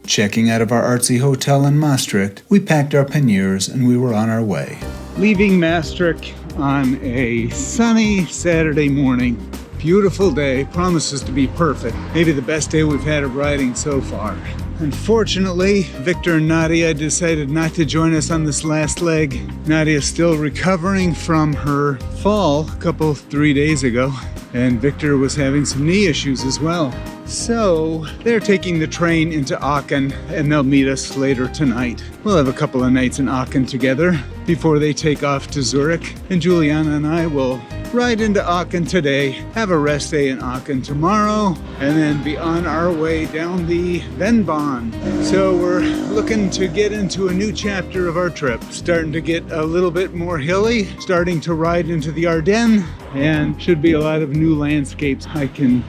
Checking out of our artsy hotel in Maastricht, we packed our panniers and we were on our way. Leaving Maastricht on a sunny Saturday morning. Beautiful day, promises to be perfect. Maybe the best day we've had of riding so far. Unfortunately, Victor and Nadia decided not to join us on this last leg. Nadia's still recovering from her fall 3 days ago, and Victor was having some knee issues as well. So they're taking the train into Aachen and they'll meet us later tonight. We'll have a couple of nights in Aachen together before they take off to Zurich. And Julianna and I will ride into Aachen today, have a rest day in Aachen tomorrow, and then be on our way down the Vennbahn. So we're looking to get into a new chapter of our trip. Starting to get a little bit more hilly, starting to ride into the Ardennes, and should be a lot of new landscapes. I can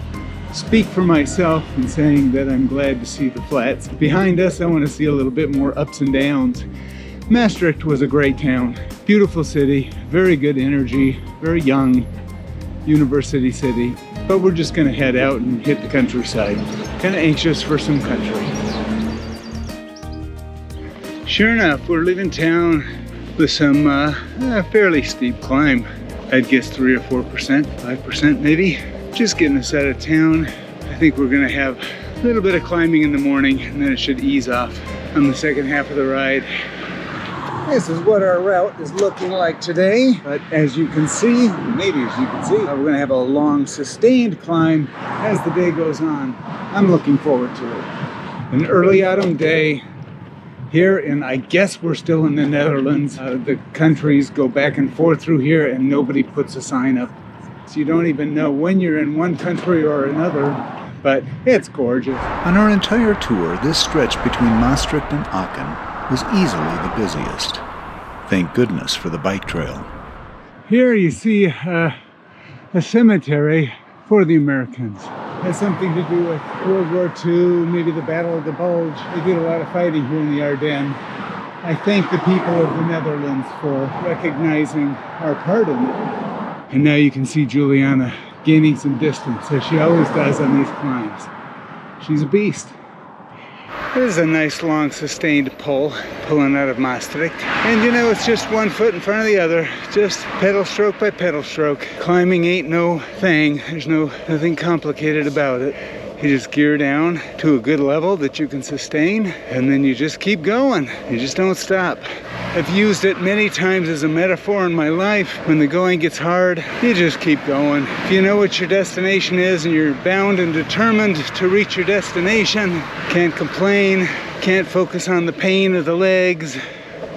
speak for myself in saying that I'm glad to see the flats. Behind us, I want to see a little bit more ups and downs. Maastricht was a great town, beautiful city, very good energy, very young university city. But we're just going to head out and hit the countryside. Kind of anxious for some country. Sure enough, we're leaving town with some fairly steep climb. I'd guess 3 or 4%, 5% maybe. Just getting us out of town. I think we're gonna have a little bit of climbing in the morning and then it should ease off on the second half of the ride. This is what our route is looking like today. But as you can see, maybe as you can see, we're gonna have a long sustained climb as the day goes on. I'm looking forward to it. An early autumn day here, and I guess we're still in the Netherlands. The countries go back and forth through here and nobody puts a sign up. So you don't even know when you're in one country or another, but it's gorgeous. On our entire tour, this stretch between Maastricht and Aachen was easily the busiest. Thank goodness for the bike trail. Here you see a cemetery for the Americans. It has something to do with World War II, maybe the Battle of the Bulge. They did a lot of fighting here in the Ardennes. I thank the people of the Netherlands for recognizing our part in it. And now you can see Julianna gaining some distance, as she always does on these climbs. She's a beast. This is a nice long sustained pull, pulling out of Maastricht. And you know, it's just one foot in front of the other, just pedal stroke by pedal stroke. Climbing ain't no thing, there's nothing complicated about it. You just gear down to a good level that you can sustain, and then you just keep going. You just don't stop. I've used it many times as a metaphor in my life. When the going gets hard, you just keep going. If you know what your destination is and you're bound and determined to reach your destination, can't complain, can't focus on the pain of the legs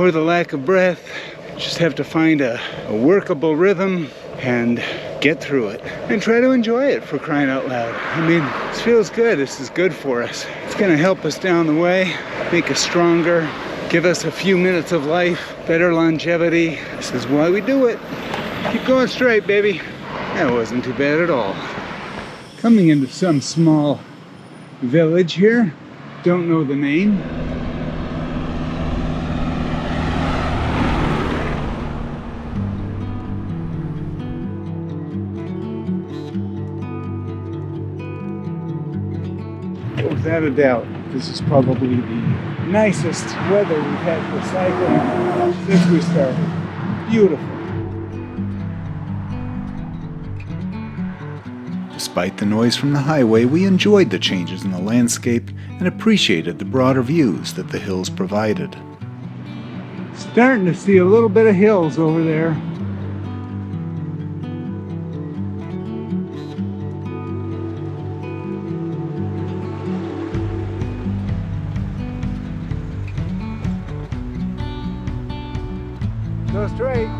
or the lack of breath. You just have to find a workable rhythm and get through it and try to enjoy it, for crying out loud. I mean, this feels good. This is good for us. It's going to help us down the way, make us stronger, give us a few minutes of life, better longevity. This is why we do it. Keep going straight, baby. That wasn't too bad at all. Coming into some small village here. Don't know the name. Without a doubt, this is probably the nicest weather we've had for cycling since we started. Beautiful. Despite the noise from the highway, we enjoyed the changes in the landscape and appreciated the broader views that the hills provided. Starting to see a little bit of hills over there. Go straight.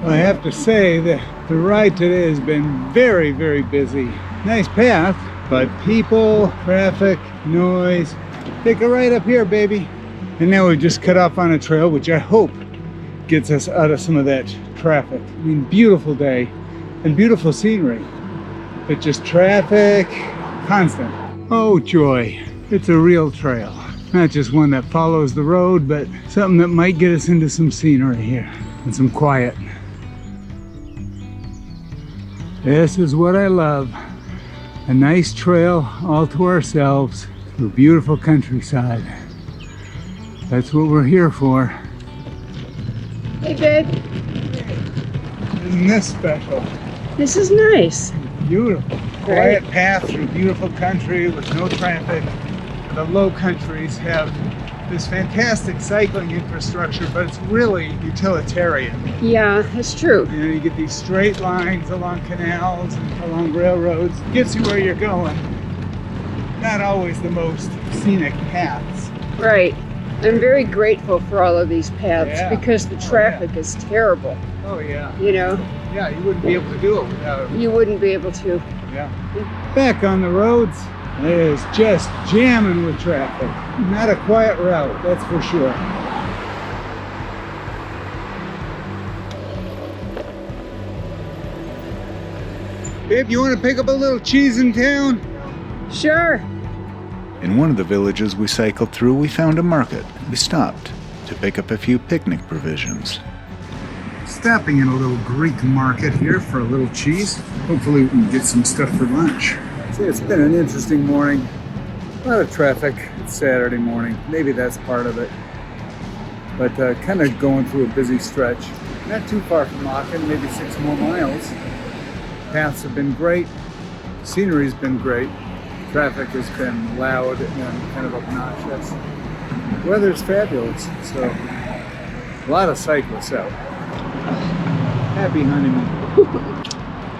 Well, I have to say that the ride today has been very, very busy. Nice path, but people, traffic, noise. Take a right up here, baby. And now we've just cut off on a trail, which I hope gets us out of some of that traffic. I mean, beautiful day and beautiful scenery, but just traffic, constant. Oh joy, it's a real trail. Not just one that follows the road, but something that might get us into some scenery here and some quiet. This is what I love. A nice trail all to ourselves through beautiful countryside. That's what we're here for. Hey, babe. Isn't this special? This is nice. Beautiful. Quiet path through beautiful country with no traffic. The Low Countries have this fantastic cycling infrastructure, but it's really utilitarian. Yeah, that's true. You know, you get these straight lines along canals and along railroads. It gets you where you're going. Not always the most scenic paths. Right. I'm very grateful for all of these paths because the traffic is terrible. Oh yeah. You know? Yeah, you wouldn't be able to do it without it. You wouldn't be able to. Yeah. Back on the roads, it is just jamming with traffic. Not a quiet route, that's for sure. Babe, you want to pick up a little cheese in town? Sure. In one of the villages we cycled through, we found a market. We stopped to pick up a few picnic provisions. Stopping in a little Greek market here for a little cheese. Hopefully we can get some stuff for lunch. See, it's been an interesting morning. A lot of traffic. It's Saturday morning. Maybe that's part of it. But kind of going through a busy stretch. Not too far from Aachen, maybe 6 more miles. Paths have been great. Scenery's been great. Traffic has been loud and kind of obnoxious. Weather's fabulous, so a lot of cyclists out. Happy honeymoon.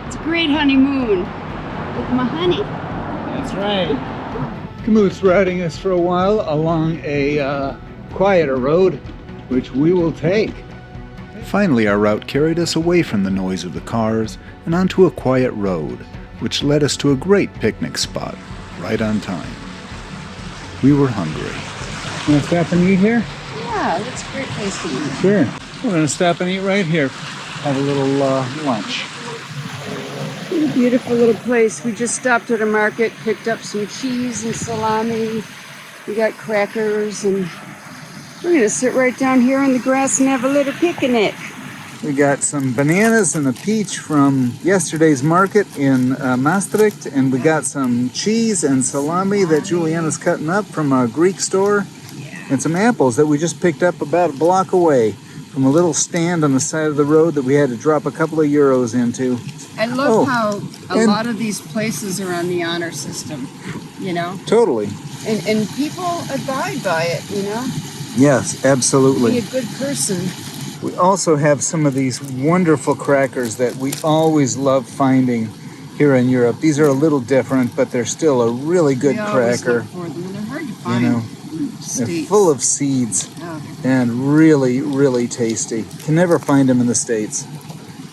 It's a great honeymoon with my honey. That's right. Camute's riding us for a while along a quieter road, which we will take. Finally, our route carried us away from the noise of the cars and onto a quiet road, which led us to a great picnic spot, right on time. We were hungry. Want to stop and eat here? Yeah, that's a great place to eat. Sure. We're going to stop and eat right here. Have a little lunch. What a beautiful little place. We just stopped at a market, picked up some cheese and salami. We got crackers, and we're going to sit right down here on the grass and have a little picnic. We got some bananas and a peach from yesterday's market in Maastricht, and we got some cheese and salami that Julianna's cutting up from a Greek store, and some apples that we just picked up about a block away from a little stand on the side of the road that we had to drop a couple of euros into. I love how a lot of these places are on the honor system, you know? Totally. And people abide by it, you know? Yes, absolutely. Be a good person. We also have some of these wonderful crackers that we always love finding here in Europe. These are a little different, but they're still a really good cracker. Look for them, and they're hard to find. You know, they're full of seeds and really, really tasty. Can never find them in the States.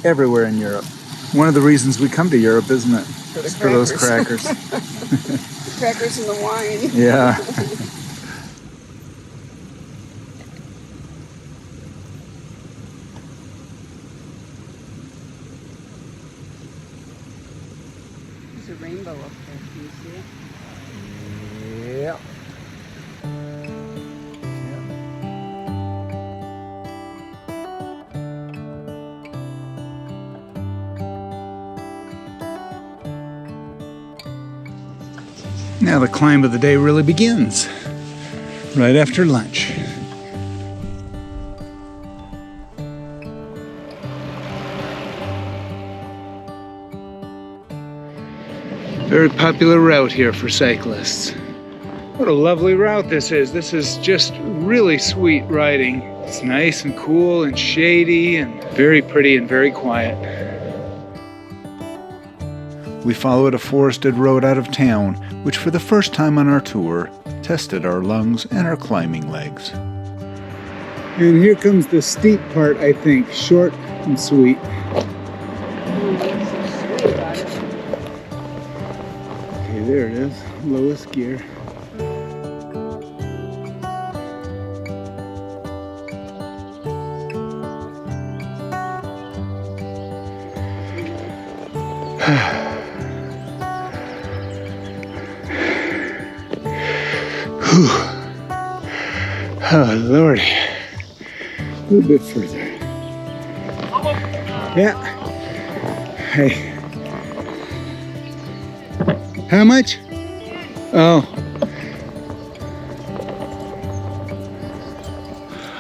Everywhere in Europe. One of the reasons we come to Europe, isn't it? For those crackers. The crackers and the wine. Yeah. There's a rainbow up there. Can you see it? Yeah. Now the climb of the day really begins, right after lunch. Very popular route here for cyclists. What a lovely route this is. This is just really sweet riding. It's nice and cool and shady and very pretty and very quiet. We followed a forested road out of town, which for the first time on our tour, tested our lungs and our climbing legs. And here comes the steep part, I think. Short and sweet. Okay, there it is. Lowest gear. Oh, Lordy. A little bit further. Yeah. Hey. How much? Oh.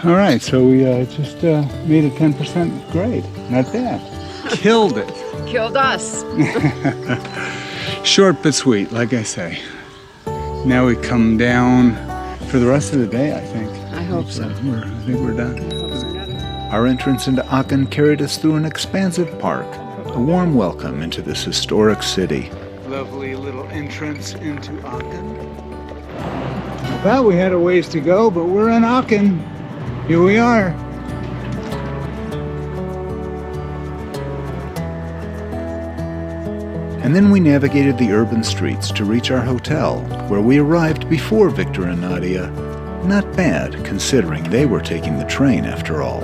All right, so we just made a 10% grade. Not bad. Killed it. Killed us. Short but sweet, like I say. Now we come down for the rest of the day, I think. I hope so. I think we're done. Our entrance into Aachen carried us through an expansive park, a warm welcome into this historic city. Lovely little entrance into Aachen. I thought we had a ways to go, but we're in Aachen. Here we are. And then we navigated the urban streets to reach our hotel, where we arrived before Victor and Nadia. Not bad, considering they were taking the train after all.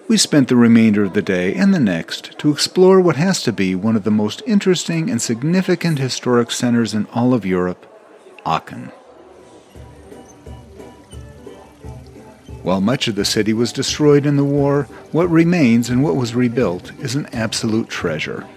We spent the remainder of the day and the next to explore what has to be one of the most interesting and significant historic centers in all of Europe, Aachen. While much of the city was destroyed in the war, what remains and what was rebuilt is an absolute treasure.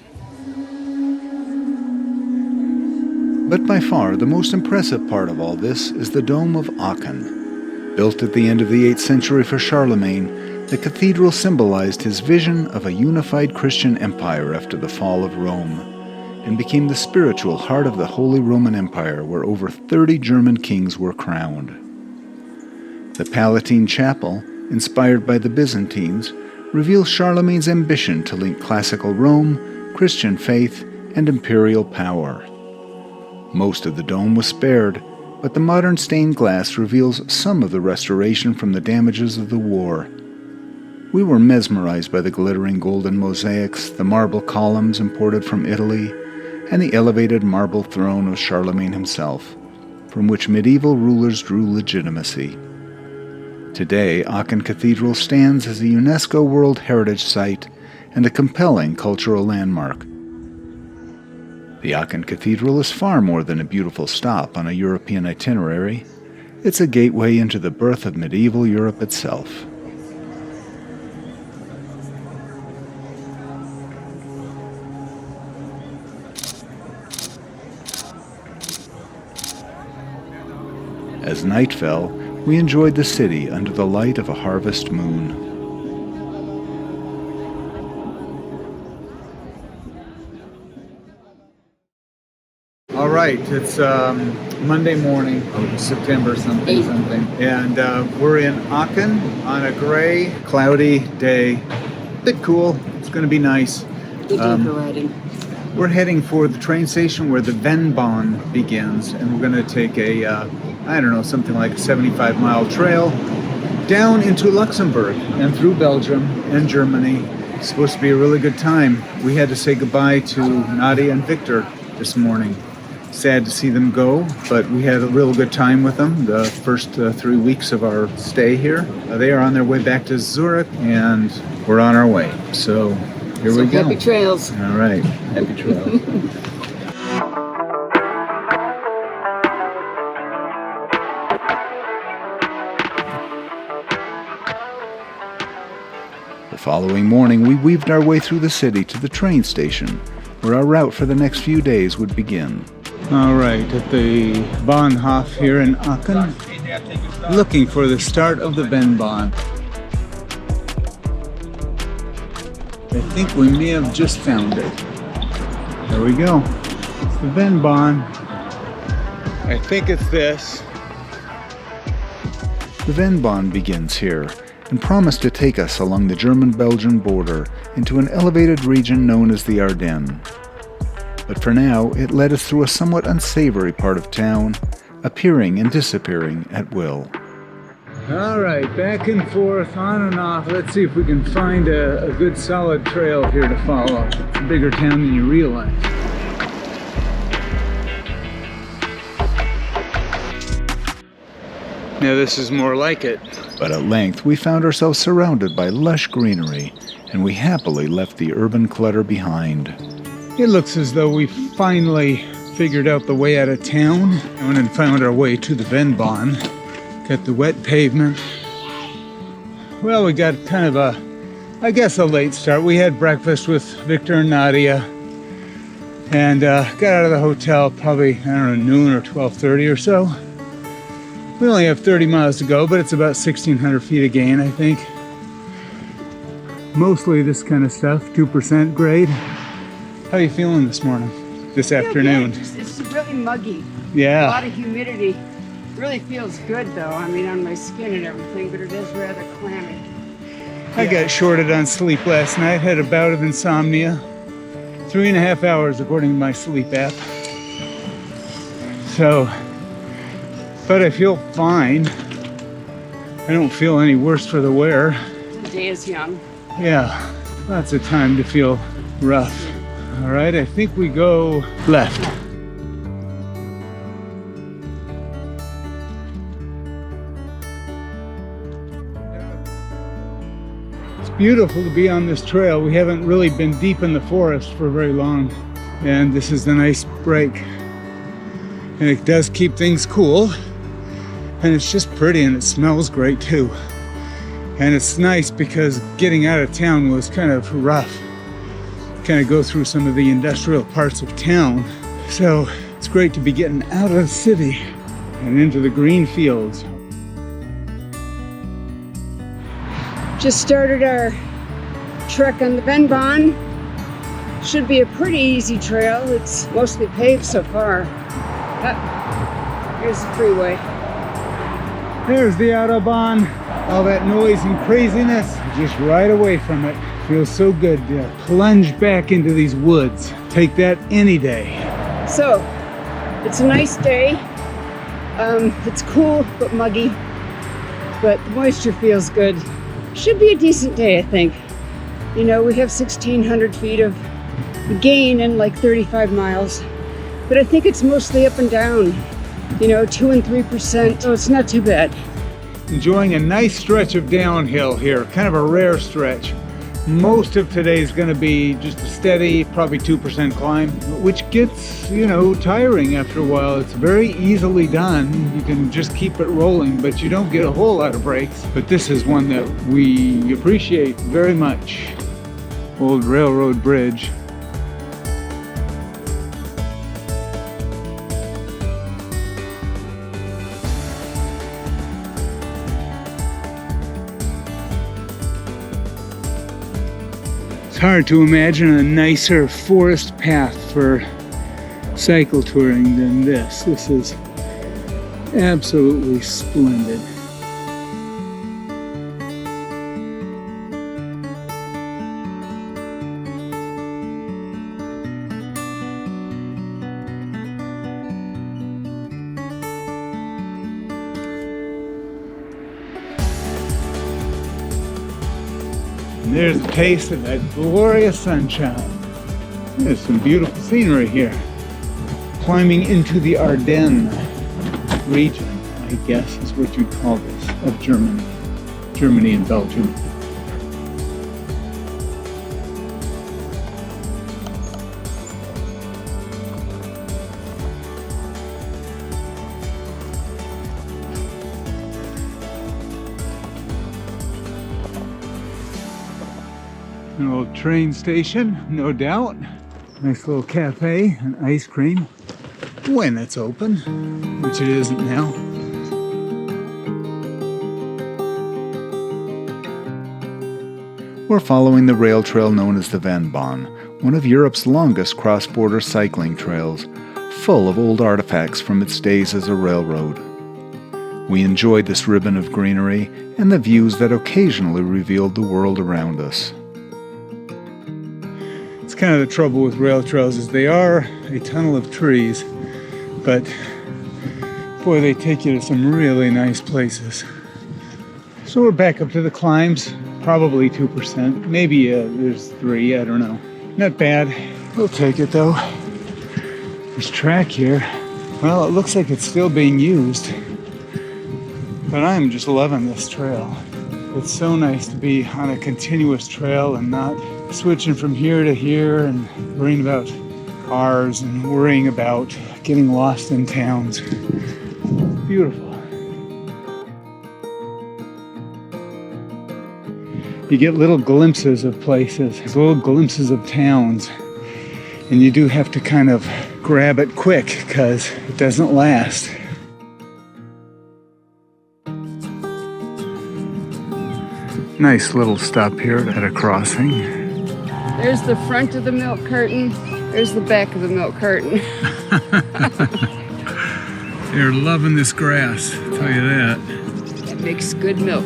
But by far the most impressive part of all this is the Dome of Aachen. Built at the end of the 8th century for Charlemagne, the cathedral symbolized his vision of a unified Christian empire after the fall of Rome, and became the spiritual heart of the Holy Roman Empire, where over 30 German kings were crowned. The Palatine Chapel, inspired by the Byzantines, reveals Charlemagne's ambition to link classical Rome, Christian faith, and imperial power. Most of the dome was spared, but the modern stained glass reveals some of the restoration from the damages of the war. We were mesmerized by the glittering golden mosaics, the marble columns imported from Italy, and the elevated marble throne of Charlemagne himself, from which medieval rulers drew legitimacy. Today, Aachen Cathedral stands as a UNESCO World Heritage Site and a compelling cultural landmark. The Aachen Cathedral is far more than a beautiful stop on a European itinerary. It's a gateway into the birth of medieval Europe itself. As night fell, we enjoyed the city under the light of a harvest moon. All right, it's Monday morning, September something, and we're in Aachen on a gray, cloudy day. Bit cool. It's going to be nice. Good day for riding. We're heading for the train station where the Vennbahn begins, and we're going to take a, something like a 75-mile trail down into Luxembourg and through Belgium and Germany. It's supposed to be a really good time. We had to say goodbye to Nadia and Victor this morning. Sad to see them go, but we had a real good time with them the first 3 weeks of our stay here. They are on their way back to Zurich, and we're on our way. So here we go. Happy trails. All right, happy trails. The following morning, we weaved our way through the city to the train station, where our route for the next few days would begin. All right, at the Bahnhof here in Aachen, looking for the start of the Vennbahn. I think we may have just found it. There we go. It's the Vennbahn. I think it's this. The Vennbahn begins here, and promised to take us along the German Belgian border into an elevated region known as the Ardennes. But for now, it led us through a somewhat unsavory part of town, appearing and disappearing at will. All right, back and forth, on and off. Let's see if we can find a good solid trail here to follow. It's a bigger town than you realize. Now this is more like it. But at length, we found ourselves surrounded by lush greenery, and we happily left the urban clutter behind. It looks as though we finally figured out the way out of town and then found our way to the Vennbahn. Got the wet pavement. Well, we got kind of a late start. We had breakfast with Victor and Nadia and got out of the hotel probably, noon or 12:30 or so. We only have 30 miles to go, but it's about 1,600 feet a gain, I think. Mostly this kind of stuff, 2% grade. How are you feeling this morning, this afternoon? It's really muggy. Yeah. A lot of humidity. Really feels good though, on my skin and everything, but it is rather clammy. I got shorted on sleep last night, had a bout of insomnia. 3.5 hours according to my sleep app. So, but I feel fine. I don't feel any worse for the wear. The day is young. Yeah, lots of time to feel rough. All right, I think we go left. It's beautiful to be on this trail. We haven't really been deep in the forest for very long, and this is a nice break. And it does keep things cool, and it's just pretty, and it smells great too. And it's nice because getting out of town was kind of rough. Kind of go through some of the industrial parts of town. So it's great to be getting out of the city and into the green fields. Just started our trek on the Vennbahn. Should be a pretty easy trail. It's mostly paved so far. Here's the freeway. There's the Autobahn. All that noise and craziness, just right away from it. Feels so good to plunge back into these woods. Take that any day. So, it's a nice day. It's cool but muggy, but the moisture feels good. Should be a decent day, I think. We have 1,600 feet of gain in like 35 miles, but I think it's mostly up and down. 2 and 3%, so it's not too bad. Enjoying a nice stretch of downhill here, kind of a rare stretch. Most of today is going to be just a steady, probably 2% climb, which gets, tiring after a while. It's very easily done. You can just keep it rolling, but you don't get a whole lot of breaks. But this is one that we appreciate very much. Old railroad bridge. It's hard to imagine a nicer forest path for cycle touring than this. This is absolutely splendid. And there's a taste of that glorious sunshine. There's some beautiful scenery here. Climbing into the Ardennes region, I guess is what you'd call this, of Germany and Belgium. An old train station, no doubt. Nice little cafe and ice cream. When it's open, which it isn't now. We're following the rail trail known as the Vennbahn, one of Europe's longest cross-border cycling trails, full of old artifacts from its days as a railroad. We enjoyed this ribbon of greenery and the views that occasionally revealed the world around us. It's kind of the trouble with rail trails is they are a tunnel of trees, but boy, they take you to some really nice places. So we're back up to the climbs, probably 2%, maybe there's 3, I don't know. Not bad, we'll take it though. This track here, well, it looks like it's still being used, but I'm just loving this trail. It's so nice to be on a continuous trail and not switching from here to here and worrying about cars and worrying about getting lost in towns. Beautiful. You get little glimpses of places, little glimpses of towns, and you do have to kind of grab it quick because it doesn't last. Nice little stop here at a crossing. There's the front of the milk carton. There's the back of the milk carton. They're loving this grass, I'll tell you that. It makes good milk.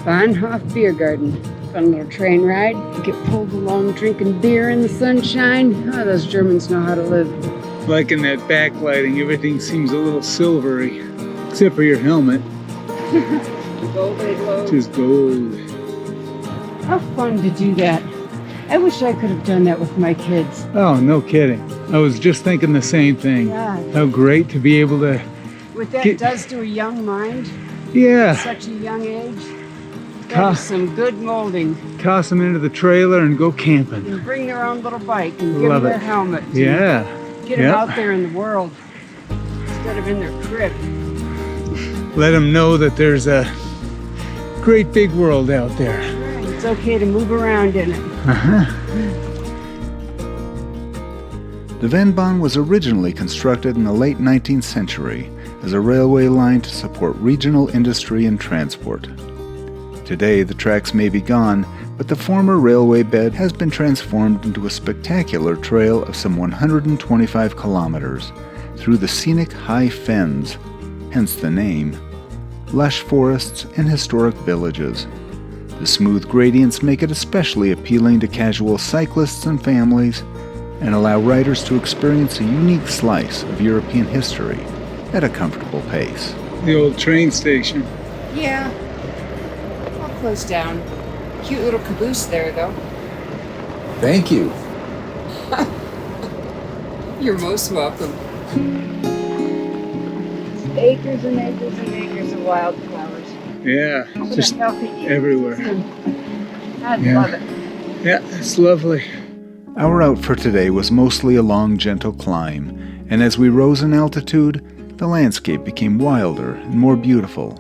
Bahnhof Beer Garden. Fun little train ride. Get pulled along drinking beer in the sunshine. Oh, those Germans know how to live. Like in that backlighting, everything seems a little silvery, except for your helmet. Gold glow. Which is gold. How fun to do that. I wish I could have done that with my kids. Oh, no kidding. I was just thinking the same thing. Yeah. How great to be able to... What that does to a young mind, Yeah. at such a young age. That is some good molding. Toss them into the trailer and go camping. And bring their own little bike and give Love them their it. helmet. Yeah. Get them out there in the world instead of in their crib. Let them know that there's a great big world out there. It's okay to move around in it. The Vennbahn was originally constructed in the late 19th century as a railway line to support regional industry and transport. Today, the tracks may be gone, but the former railway bed has been transformed into a spectacular trail of some 125 kilometers through the scenic high fens, hence the name, lush forests, and historic villages. The smooth gradients make it especially appealing to casual cyclists and families and allow riders to experience a unique slice of European history at a comfortable pace. The old train station. Yeah. All closed down. Cute little caboose there, though. Thank you. You're most welcome. Acres and acres and acres of wildflowers. Yeah, just everywhere. I love it. Yeah, it's lovely. Our route for today was mostly a long, gentle climb, and as we rose in altitude, the landscape became wilder and more beautiful.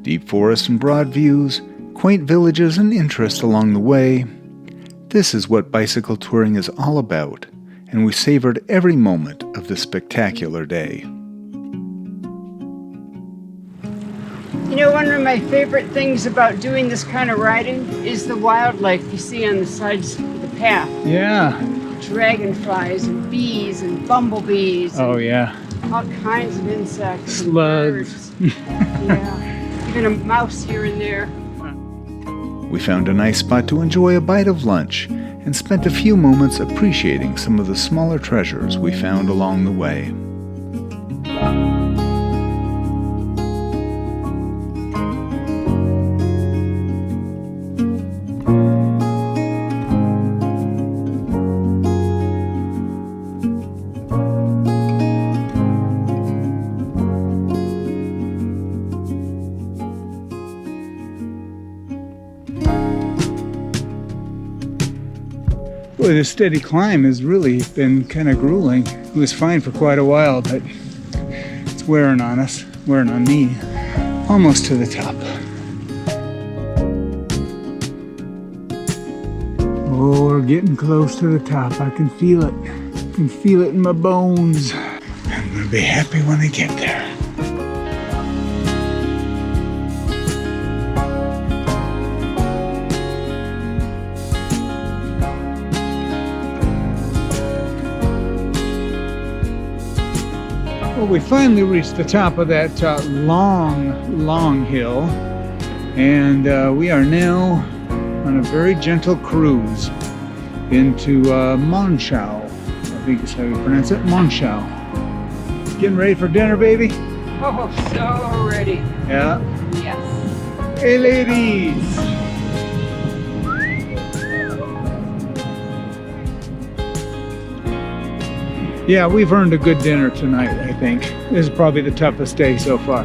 Deep forests and broad views, quaint villages and interest along the way. This is what bicycle touring is all about, and we savored every moment of this spectacular day. You know, one of my favorite things about doing this kind of riding is the wildlife you see on the sides of the path. Yeah. Dragonflies and bees and bumblebees. Oh, yeah. All kinds of insects. Slugs. And birds. Yeah. Even a mouse here and there. We found a nice spot to enjoy a bite of lunch and spent a few moments appreciating some of the smaller treasures we found along the way. Boy, this steady climb has really been kind of grueling. It was fine for quite a while, but it's wearing on us, wearing on me. Almost to the top. Oh, we're getting close to the top. I can feel it. I can feel it in my bones. I'm gonna be happy when I get there. Well, we finally reached the top of that long hill, and we are now on a very gentle cruise into Monschau. I think is how you pronounce it, Monschau. Getting ready for dinner, baby? Oh, so ready. Yeah. Yes. Hey, ladies. Yeah, we've earned a good dinner tonight, I think. This is probably the toughest day so far.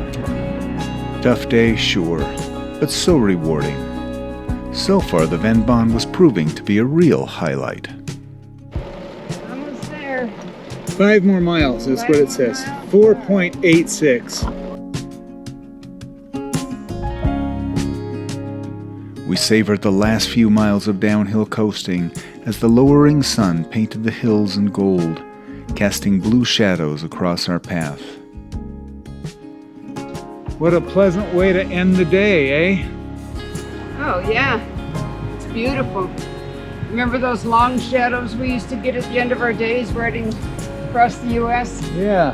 Tough day, sure, but so rewarding. So far, the Vennbahn was proving to be a real highlight. Almost there. 5 more miles, that's what it says. 4.86. We savored the last few miles of downhill coasting as the lowering sun painted the hills in gold, casting blue shadows across our path. What a pleasant way to end the day, eh? Oh, yeah. It's beautiful. Remember those long shadows we used to get at the end of our days riding across the U.S.? Yeah.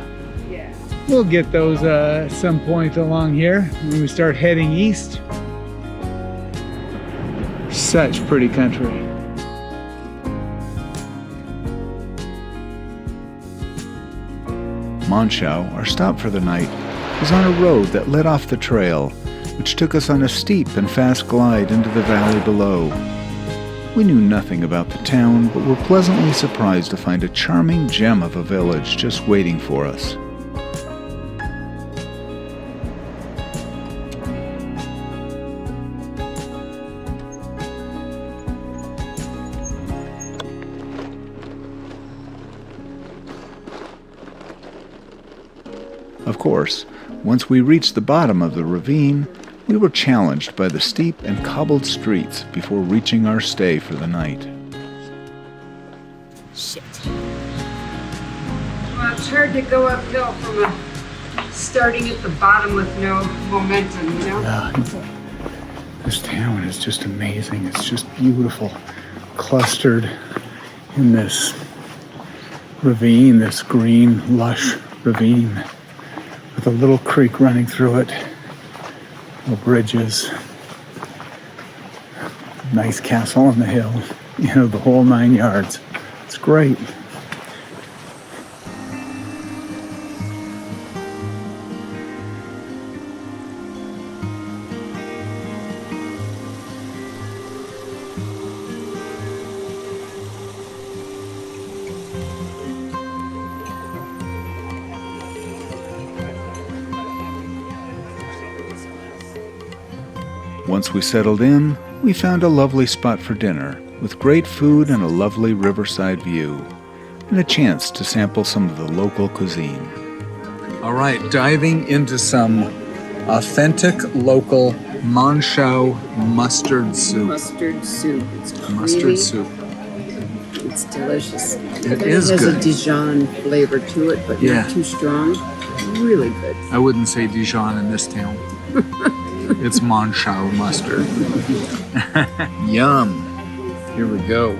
Yeah. We'll get those at some point along here when we start heading east. Such pretty country. Monschau, our stop for the night, was on a road that led off the trail, which took us on a steep and fast glide into the valley below. We knew nothing about the town, but were pleasantly surprised to find a charming gem of a village just waiting for us. Of course, once we reached the bottom of the ravine, we were challenged by the steep and cobbled streets before reaching our stay for the night. Shit. Well, it's hard to go uphill from starting at the bottom with no momentum, you know? This town is just amazing. It's just beautiful, clustered in this ravine, this green, lush ravine, with a little creek running through it, little bridges, nice castle on the hill, you know, the whole 9 yards. It's great. Once we settled in, we found a lovely spot for dinner, with great food and a lovely riverside view, and a chance to sample some of the local cuisine. All right, diving into some authentic local Monschau mustard soup. Mustard soup. It's creamy. Mustard soup. It's delicious. It is has good. a Dijon flavor to it, but Yeah. not too strong. Really good. I wouldn't say Dijon in this town. It's Monschau mustard. Yum. Here we go.